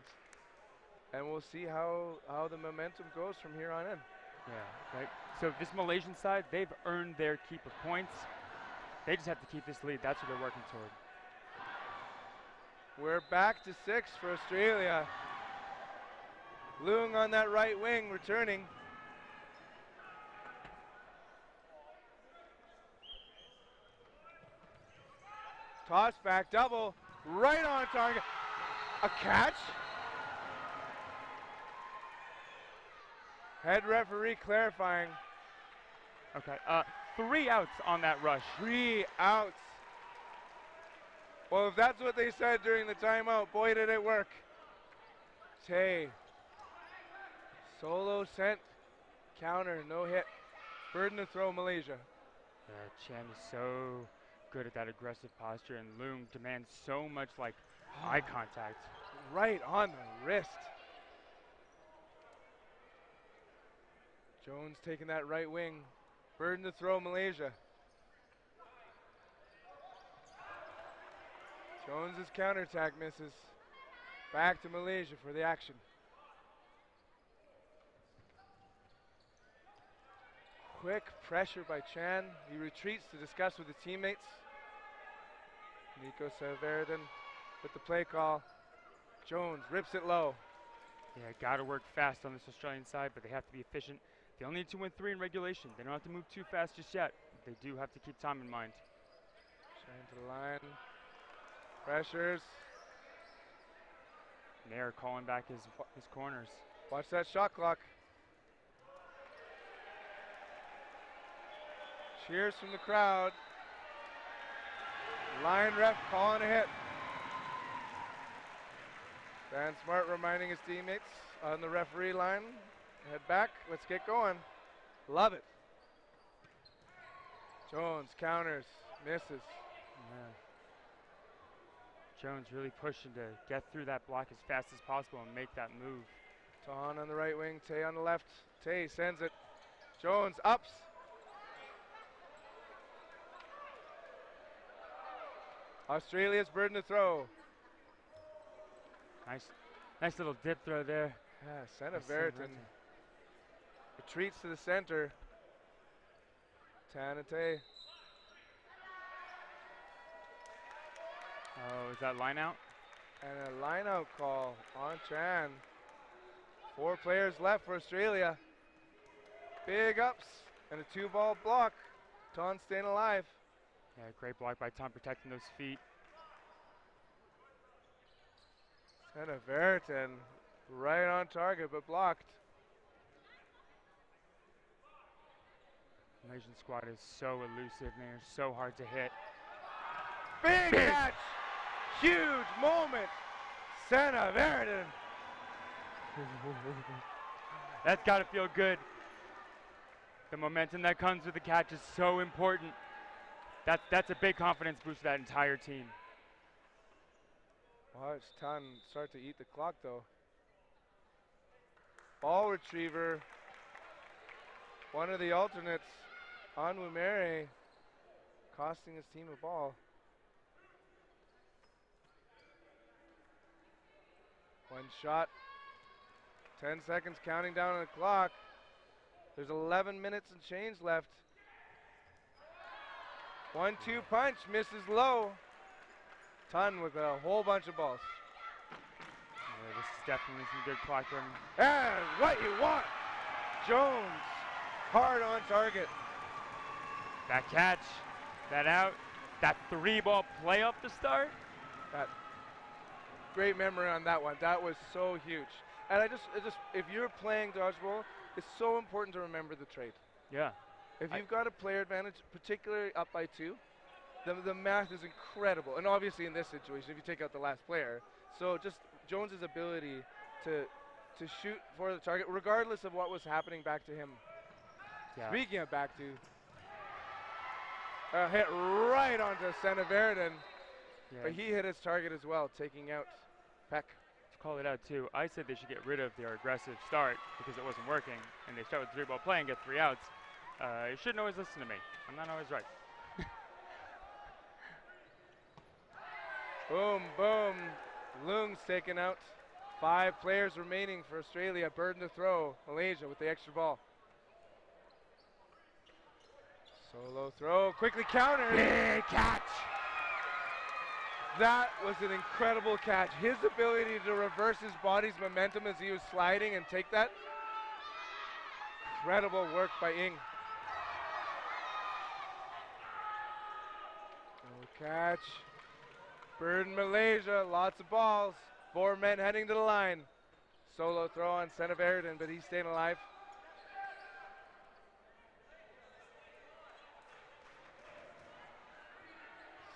And we'll see how the momentum goes from here on in. Yeah, right. So this Malaysian side, they've earned their keep of points. They just have to keep this lead. That's what they're working toward. We're back to 6 for Australia. Leung on that right wing, returning. Toss back, double, right on target. A catch? Head referee clarifying. Okay, 3 outs on that rush. 3 outs. Well, if that's what they said during the timeout, boy, did it work. Tay. Solo sent. Counter, no hit. Burden to throw, Malaysia. Chen is so good at that aggressive posture, and Leung demands so much like eye contact. Right on the wrist. Jones taking that right wing. Burden to throw, Malaysia. Jones's counterattack misses. Back to Malaysia for the action. Quick pressure by Chan. He retreats to discuss with his teammates. Nico Saverdin with the play call. Jones rips it low. Yeah, gotta work fast on this Australian side, but they have to be efficient. They only need to win 3 in regulation. They don't have to move too fast just yet. They do have to keep time in mind. Chan to the line. Pressures. Mayer calling back his corners. Watch that shot clock. Cheers from the crowd. Line ref calling a hit. Dan Smart reminding his teammates on the referee line. Head back, let's get going. Love it. Jones counters, misses. Yeah. Jones really pushing to get through that block as fast as possible and make that move. Ton on the right wing, Tay on the left. Tay sends it. Jones ups. Australia's burden to throw. Nice little dip throw there. Yeah, Sena Veritan retreats to the center. Tanate. Oh, is that line out? And a line out call on Chan. 4 players left for Australia. Big ups and a 2-ball block. Ton staying alive. Yeah, great block by Tom protecting those feet. Sena Veritan right on target but blocked. Malaysian squad is so elusive and they're so hard to hit. Big catch! Huge moment! Sena Veritan. That's got to feel good. The momentum that comes with the catch is so important. That's a big confidence boost for that entire team. Watch Tan start to eat the clock though. Ball retriever. One of the alternates, Anwumere, costing his team a ball. One shot. 10 seconds counting down on the clock. There's 11 minutes and change left. 1-2 punch, misses low. Ton with a whole bunch of balls. Yeah, this is definitely some good clock running. And what you want. Jones, hard on target. That catch, that out, that 3-ball play up to start. That great memory on that one. That was so huge. And I just if you're playing dodgeball, it's so important to remember the trade. Yeah. If you've got a player advantage, particularly up by 2, the math is incredible. And obviously in this situation, if you take out the last player, so just Jones's ability to shoot for the target, regardless of what was happening back to him. Yeah. Speaking of back to, hit right onto Sena Veritan, Yeah. but he hit his target as well, taking out Peck. To call it out too, I said they should get rid of their aggressive start because it wasn't working, and they start with 3-ball play and get 3 outs. You shouldn't always listen to me. I'm not always right. Boom, boom. Leung's taken out. 5 players remaining for Australia. Burden to throw. Malaysia with the extra ball. Solo throw, quickly countered. Big catch. That was an incredible catch. His ability to reverse his body's momentum as he was sliding and take that. Incredible work by Ng. No catch. Burden Malaysia, lots of balls. 4 men heading to the line. Solo throw on Sen of Ayrton, but he's staying alive.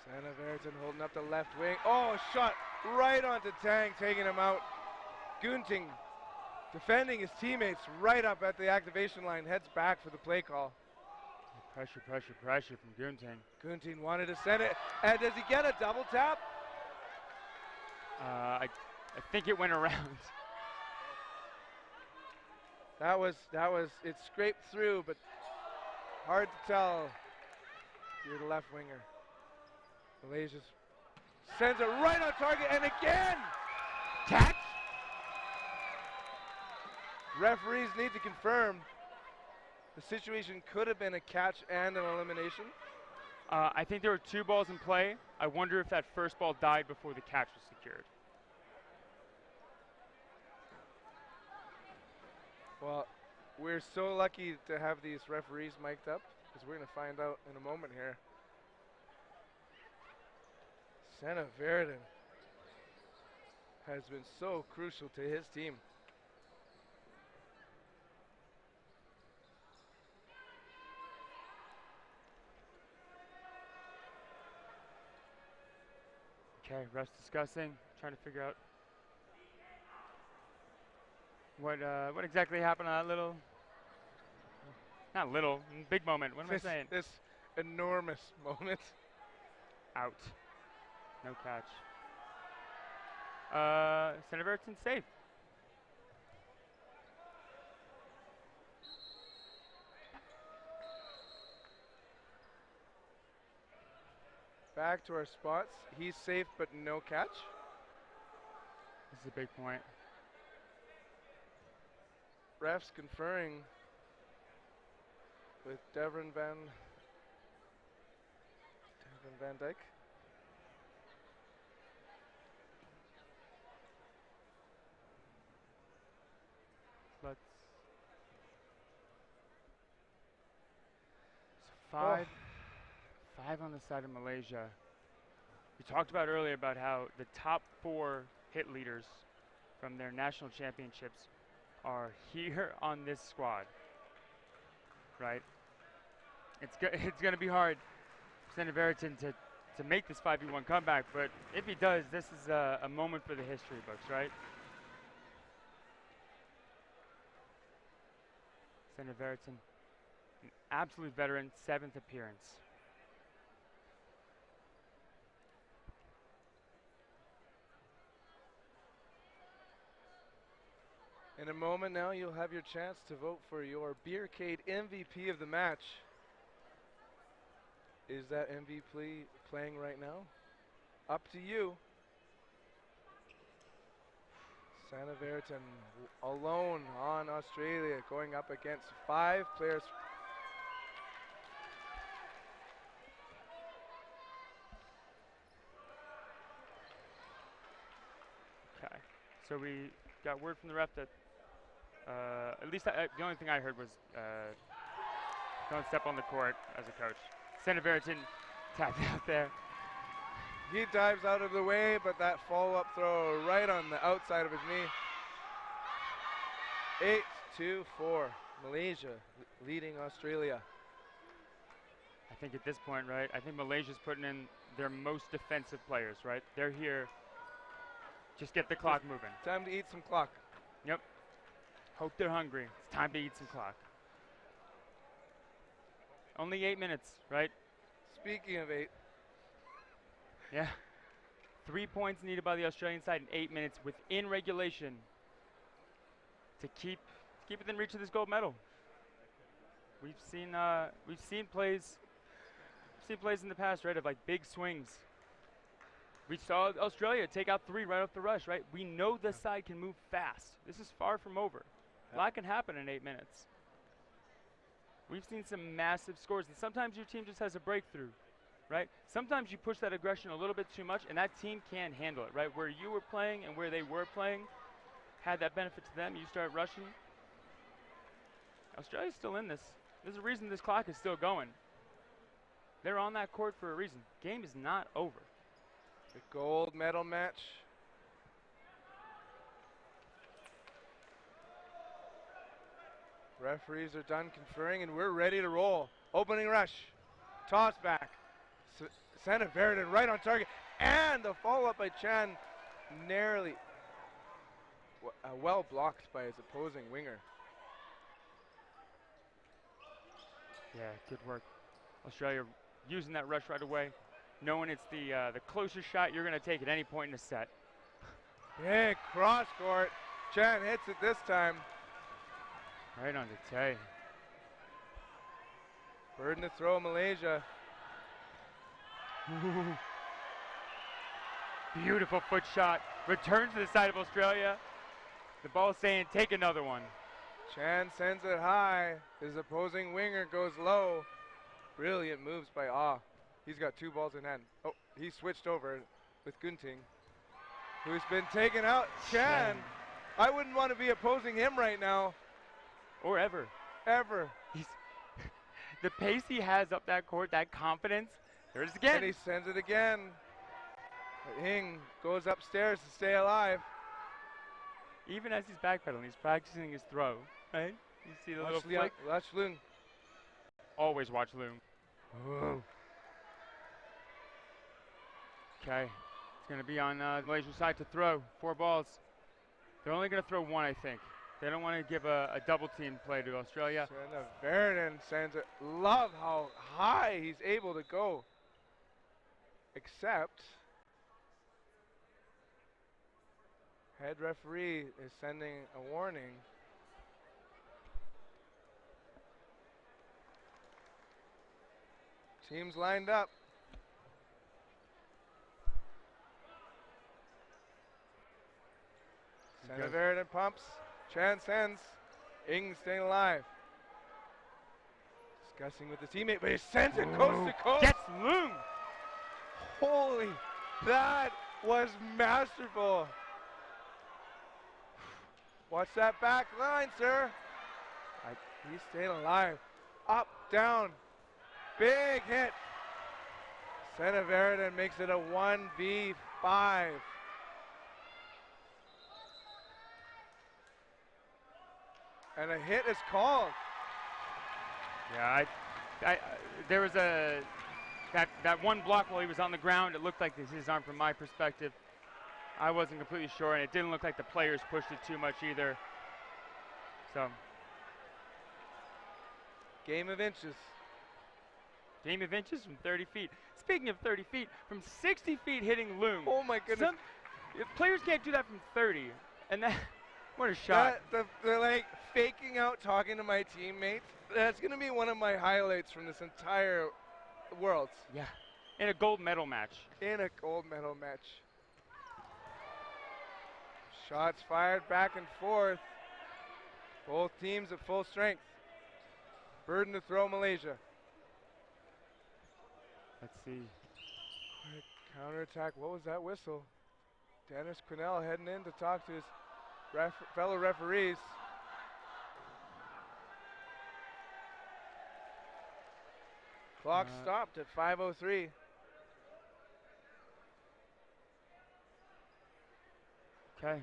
Sen of Ayrton holding up the left wing. Oh, shot right onto Tang, taking him out. Gunting defending his teammates right up at the activation line, heads back for the play call. Pressure, pressure, pressure from Gunting. Gunting wanted to send it, and does he get a double tap? I think it went around. That was, it scraped through, but hard to tell if you're the left winger. Malaysia sends it right on target, and again! Catch? Referees need to confirm the situation could have been a catch and an elimination. I think there were 2 balls in play. I wonder if that first ball died before the catch was secured. Well, we're so lucky to have these referees mic'd up, because we're going to find out in a moment here. Sen of Ayrton has been so crucial to his team. Okay, refs discussing, trying to figure out what exactly happened on that little, not little, big moment. What am I saying? This enormous moment. Out. No catch. Sen of Ayrton safe. Back to our spots. He's safe, but no catch. This is a big point. Refs conferring with Devin Van Dyke. Let's. So 5 on the side of Malaysia. We talked about earlier about how the top 4 hit leaders from their national championships are here on this squad, right? It's going to be hard for Sen of Ayrton to make this 5v1 comeback, but if he does, this is a moment for the history books, right? Sen of Ayrton, an absolute veteran, 7th appearance. In a moment now, you'll have your chance to vote for your Beercade MVP of the match. Is that MVP playing right now? Up to you. Sen of Ayrton alone on Australia, going up against 5 players. Okay, so we got word from the ref that at least the only thing I heard was don't step on the court as a coach. Sen of Ayrton tapped out there. He dives out of the way, but that follow-up throw right on the outside of his knee. 8-4, Malaysia leading Australia. I think at this point, right, I think Malaysia's putting in their most defensive players, right? They're here, just get the clock moving. Time to eat some clock. Yep. Hope they're hungry. It's time to eat some clock. Only 8 minutes, right? Speaking of 8. Yeah. 3 points needed by the Australian side in 8 minutes within regulation to keep within reach of this gold medal. We've seen plays in the past, right, of like big swings We saw Australia take out 3 right off the rush, right? We know this side can move fast. This is far from over. A lot can happen in 8 minutes. We've seen some massive scores, and sometimes your team just has a breakthrough, right? Sometimes you push that aggression a little bit too much, and that team can't handle it, right? Where you were playing and where they were playing had that benefit to them. You start rushing. Australia's still in this. There's a reason this clock is still going. They're on that court for a reason. Game is not over. The gold medal match. Referees are done conferring, and we're ready to roll. Opening rush. Toss back. Santa Verdon right on target. And the follow-up by Chan narrowly well blocked by his opposing winger. Yeah, good work. Australia using that rush right away, knowing it's the closest shot you're going to take at any point in the set. Big cross court. Chan hits it this time. Right on the Tay. Burden to throw, Malaysia. Beautiful foot shot. Returns to the side of Australia. The ball saying, take another one. Chan sends it high. His opposing winger goes low. Brilliant moves by Ah. He's got 2 balls in hand. Oh, he switched over with Gunting, who's been taken out. Chan, I wouldn't want to be opposing him right now. Or ever. Ever. He's the pace he has up that court, that confidence. There it is again. And he sends it again. Hing goes upstairs to stay alive. Even as he's backpedaling, he's practicing his throw, right? You see the little flick. Watch Loon. Always watch Loom. Okay, it's going to be on the Malaysian side to throw. 4 balls. They're only going to throw 1, I think. They don't want to give a double team play to Australia. Verdon sends it. Love how high he's able to go. Except head referee is sending a warning. Teams lined up. Santa Verdon pumps. Chan sends. Ing staying alive. Discussing with the teammate, but he sends it coast to coast. Gets Loom. Holy, that was masterful. Watch that back line, sir. He's staying alive. Up, down. Big hit. Santa Verdon makes it a 1v5. And a hit is called. Yeah, there was that one block while he was on the ground. It looked like this is his arm from my perspective. I wasn't completely sure, and it didn't look like the players pushed it too much either. So, game of inches. Game of inches from 30 feet. Speaking of 30 feet, from 60 feet hitting Loom. Oh my goodness. Players can't do that from 30. And that, what a shot. They're like faking out talking to my teammates. That's going to be one of my highlights from this entire Worlds. Yeah, in a gold medal match. In a gold medal match. Shots fired back and forth. Both teams at full strength. Burden to throw, Malaysia. Let's see. Quick counterattack. What was that whistle? Dennis Quinnell heading in to talk to his fellow referees. Clock stopped at 5:03. Okay.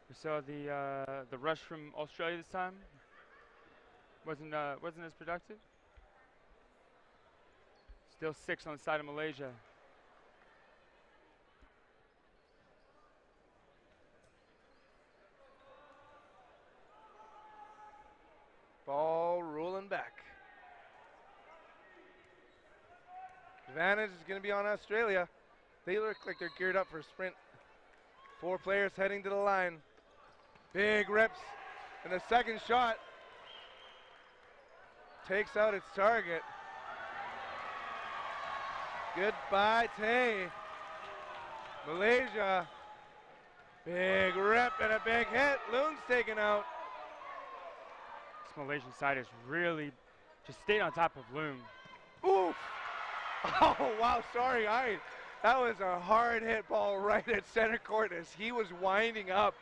We saw the rush from Australia this time. Wasn't as productive. Still 6 on the side of Malaysia. Ball rolling back. Advantage is going to be on Australia. They look like they're geared up for a sprint. 4 players heading to the line. Big rips. And the second shot takes out its target. Goodbye, Tay. Malaysia. Big rip and a big hit. Loon's taken out. This Malaysian side has really just stayed on top of Loon. Oof. Oh, wow, sorry. That was a hard hit ball right at center court as he was winding up.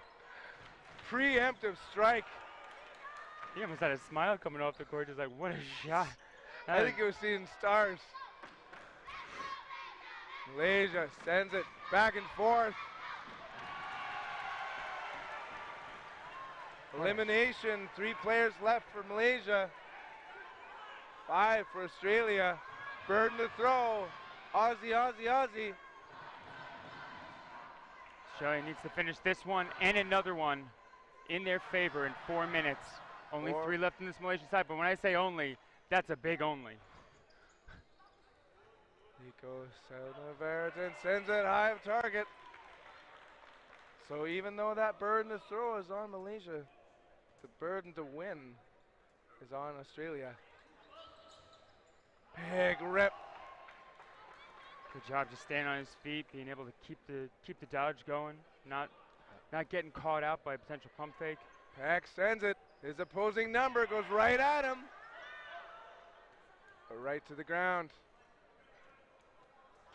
Preemptive strike. He almost had a smile coming off the court, just like, what a shot. I think he was seeing stars. Malaysia sends it back and forth. Elimination, 3 players left for Malaysia. 5 for Australia. Burden to throw. Aussie, Aussie, Aussie. Australia needs to finish this one and another one in their favor in 4 minutes. Only 3 left in this Malaysian side, but when I say only, that's a big only. Nico Sanaverton sends it high of target. So even though that burden to throw is on Malaysia, the burden to win is on Australia. Big rip. Good job just staying on his feet, being able to keep the dodge going, not getting caught out by a potential pump fake. Peck sends it. His opposing number goes right at him. But right to the ground.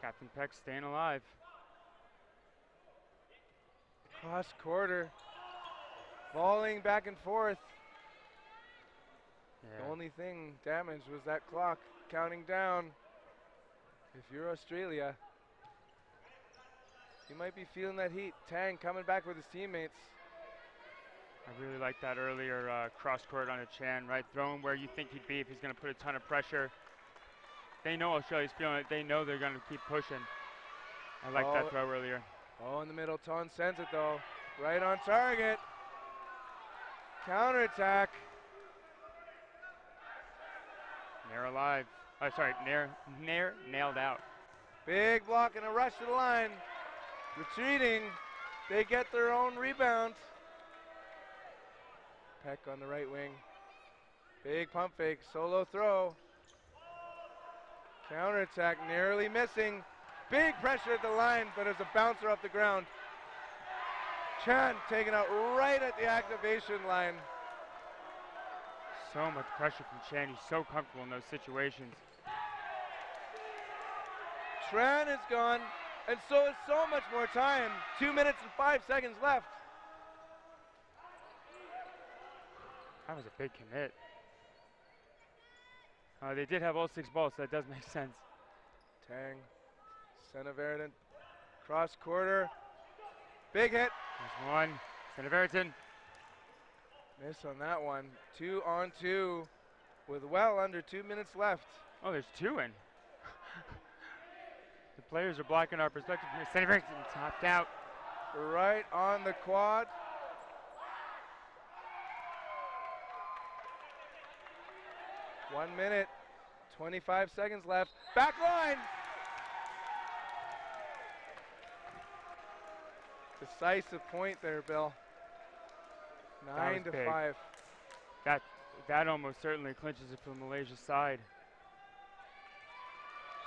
Captain Peck staying alive. Cross quarter. Volleying back and forth. Yeah. The only thing damaged was that clock counting down. If you're Australia, you might be feeling that heat. Tang coming back with his teammates. I really like that earlier cross court on a Chan, right? Throw him where you think he'd be if he's going to put a ton of pressure. They know Australia's feeling it. They know they're going to keep pushing. I like that throw earlier. Oh, in the middle. Ton sends it, though. Right on target. Counterattack. Nair alive. Oh, sorry, Nair nailed out. Big block and a rush to the line. Retreating. They get their own rebound. Peck on the right wing. Big pump fake. Solo throw. Counterattack narrowly missing. Big pressure at the line, but it's a bouncer off the ground. Chan taken out right at the activation line. So much pressure from Chan. He's so comfortable in those situations. Tran is gone, and so is so much more time. 2 minutes and 5 seconds left. That was a big commit. They did have all 6 balls, so that does make sense. Tang, Sanaverton, cross quarter, big hit. There's one, Sanaverton. Miss on that one. 2 on 2 with well under 2 minutes left. Oh, there's 2 in. The players are blocking our perspective here. Sanaverton topped out. Right on the quad. One minute, 25 seconds left. Back line. Decisive point there, Bill. 9 to 5. That almost certainly clinches it for Malaysia's side.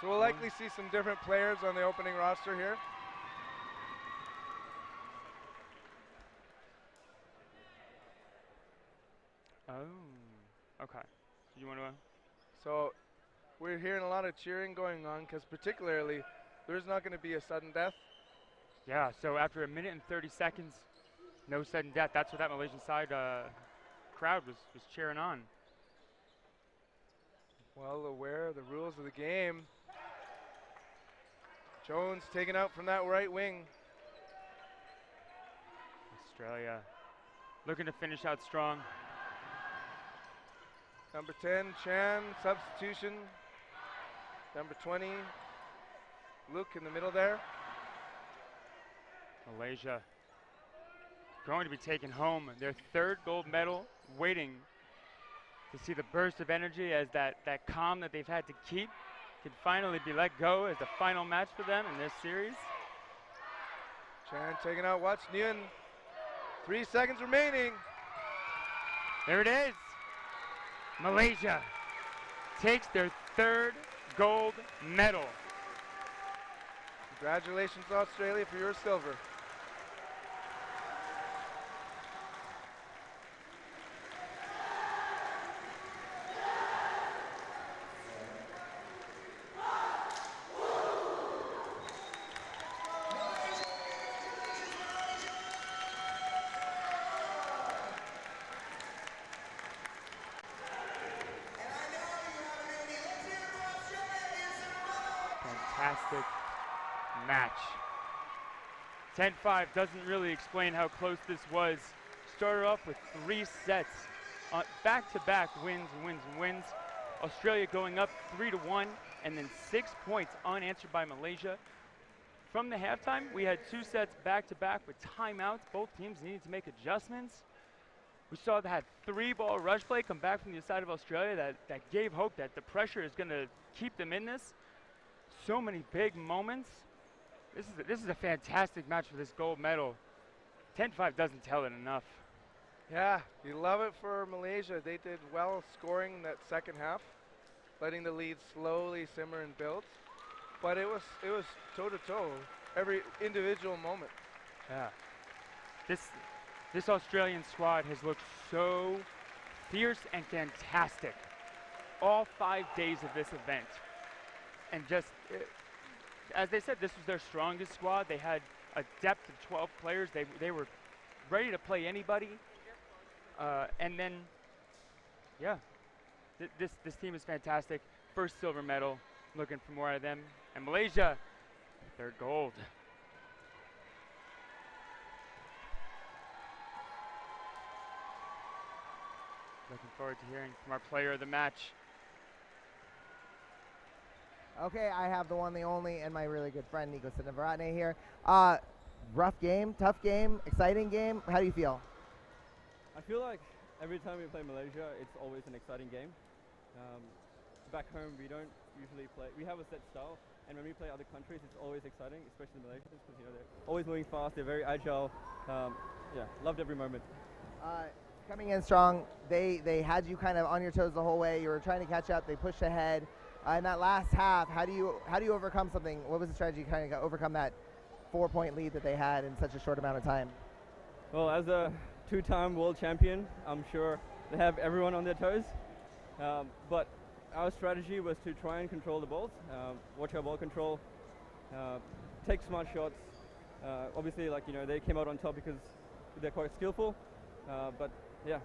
So we'll likely see some different players on the opening roster here. Oh, okay. You want to? So we're hearing a lot of cheering going on because particularly there's not going to be a sudden death. Yeah, so after 1 minute and 30 seconds, no sudden death. That's what that Malaysian side crowd was cheering on. Well aware of the rules of the game. Jones taken out from that right wing. Australia looking to finish out strong. Number 10, Chan, substitution. Number 20, Luke in the middle there. Malaysia going to be taking home their 3rd gold medal, waiting to see the burst of energy as that calm that they've had to keep can finally be let go as the final match for them in this series. Chan taking out Watch Nguyen. 3 seconds remaining. There it is. Malaysia takes their 3rd gold medal. Congratulations, Australia, for your silver. Fantastic match. 10-5 doesn't really explain how close this was. Started off with 3 sets, back-to-back wins and wins and wins. Australia going up 3-1, and then 6 points unanswered by Malaysia. From the halftime, we had 2 sets back-to-back with timeouts. Both teams needed to make adjustments. We saw that 3-ball rush play come back from the side of Australia that gave hope that the pressure is going to keep them in this. So many big moments. This is a fantastic match for this gold medal. 10-5 doesn't tell it enough. Yeah, you love it for Malaysia. They did well scoring that second half, letting the lead slowly simmer and build. But it was toe-to-toe, every individual moment. Yeah. This Australian squad has looked so fierce and fantastic all 5 days of this event. And just, as they said, this was their strongest squad. They had a depth of 12 players. They were ready to play anybody. And then, yeah, this team is fantastic. First silver medal, looking for more out of them. And Malaysia, they're gold. Looking forward to hearing from our player of the match. Okay, I have the one, the only, and my really good friend, Nico Sinavarane here. Rough game, tough game, exciting game. How do you feel? I feel like every time we play Malaysia, it's always an exciting game. Back home, we don't usually play. We have a set style, and when we play other countries, it's always exciting, especially the Malaysians, because they're always moving fast. They're very agile. Yeah, loved every moment. Coming in strong, they had you kind of on your toes the whole way. You were trying to catch up. They pushed ahead. In that last half, how do you overcome something? What was the strategy to kind of overcome that 4-point lead that they had in such a short amount of time? Well, as a 2-time world champion, I'm sure they have everyone on their toes. But our strategy was to try and control the balls, watch our ball control, take smart shots. Obviously, they came out on top because they're quite skillful. But yeah,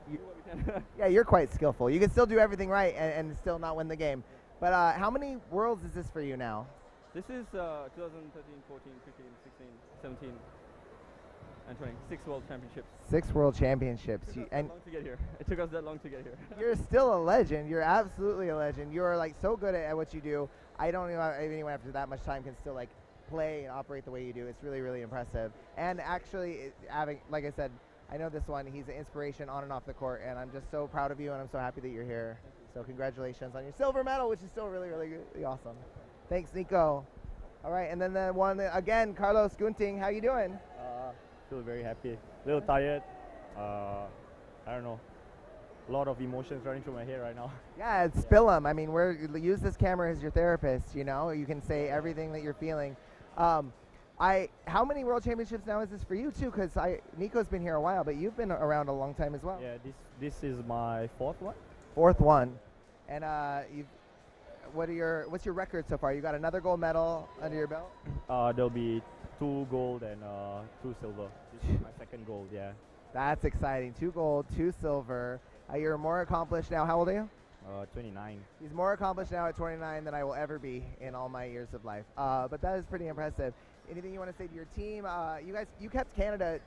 do what we can. Yeah, you're quite skillful. You can still do everything right and still not win the game. But how many worlds is this for you now? This is 2013, 14, 15, 16, 17, and 20. 6 world championships. 6 world championships. It took us that long to get here. It took us that long to get here. You're still a legend. You're absolutely a legend. You're like so good at what you do. I don't know if anyone after that much time can still like play and operate the way you do. It's really, really impressive. And actually, having, like I said, I know this one. He's an inspiration on and off the court, and I'm just so proud of you, and I'm so happy that you're here. So congratulations on your silver medal, which is still really, really, really awesome. Thanks, Nico. All right, and then the one again, Carlos Gunting. How you doing? Feel very happy. A little tired. I don't know. A lot of emotions running through my head right now. Yeah, spill them. I mean, use this camera as your therapist. You know, you can say everything that you're feeling. How many world championships now is this for you too? Because Nico's been here a while, but you've been around a long time as well. Yeah, this is my 4th one. 4th one, and what's your record so far? You got another gold medal under your belt? There'll be 2 gold and 2 silver. This is my 2nd gold. Yeah. That's exciting. 2 gold, 2 silver. You're more accomplished now. How old are you? 29. He's more accomplished now at 29 than I will ever be in all my years of life. But that is pretty impressive. Anything you want to say to your team? You kept Canada.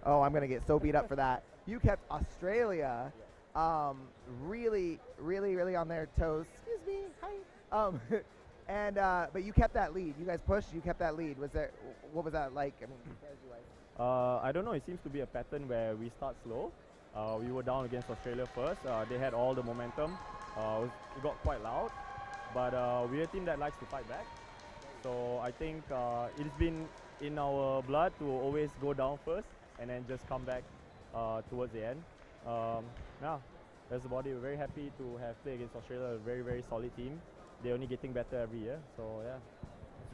I'm gonna get so beat up for that. You kept Australia really, really, really on their toes. Excuse me. Hi. But you kept that lead. You guys pushed. You kept that lead. What was that like? I mean, strategy-wise. I don't know. It seems to be a pattern where we start slow. We were down against Australia first. They had all the momentum. It got quite loud, but we're a team that likes to fight back. So I think it's been in our blood to always go down first and then just come back towards the end. Yeah, that's about it. We're very happy to have played against Australia, a very, very solid team. They're only getting better every year. So yeah.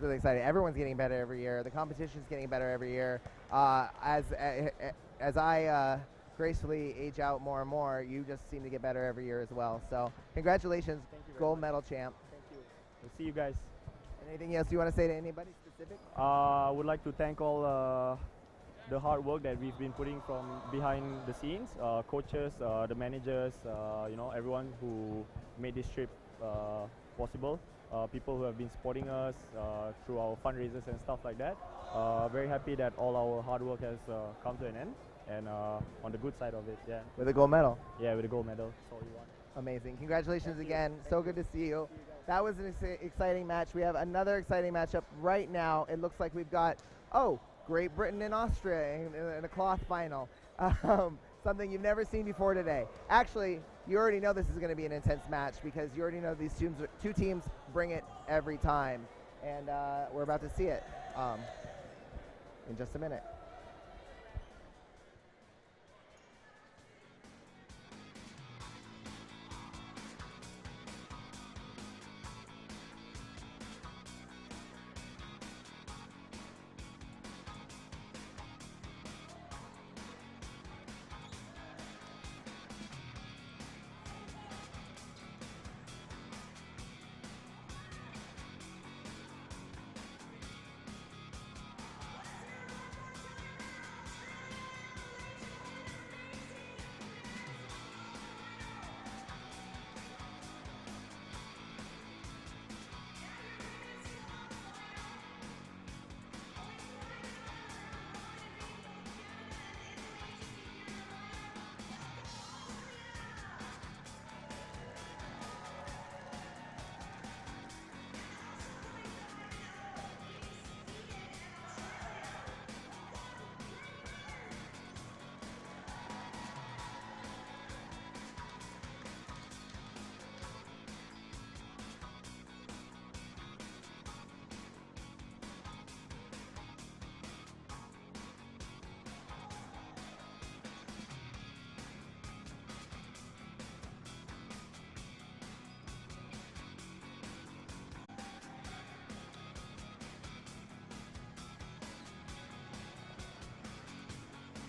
It's really exciting. Everyone's getting better every year. The competition's getting better every year. As I gracefully age out more and more, you just seem to get better every year as well. So congratulations, Thank you very gold much. medal champ. Thank you. We'll see you guys. Anything else you want to say to anybody specific? I would like to thank all the hard work that we've been putting from behind the scenes, coaches, the managers, you know, everyone who made this trip possible. People who have been supporting us through our fundraisers and stuff like that. Very happy that all our hard work has come to an end, and on the good side of it, yeah. With a gold medal. Yeah, with a gold medal. That's all we want. Amazing. Congratulations again. So good to see you. That was an exciting match. We have another exciting matchup right now. It looks like we've got, Great Britain and Austria in a cloth final. Something you've never seen before today. Actually, you already know this is going to be an intense match because you already know these two teams bring it every time. And we're about to see it in just a minute.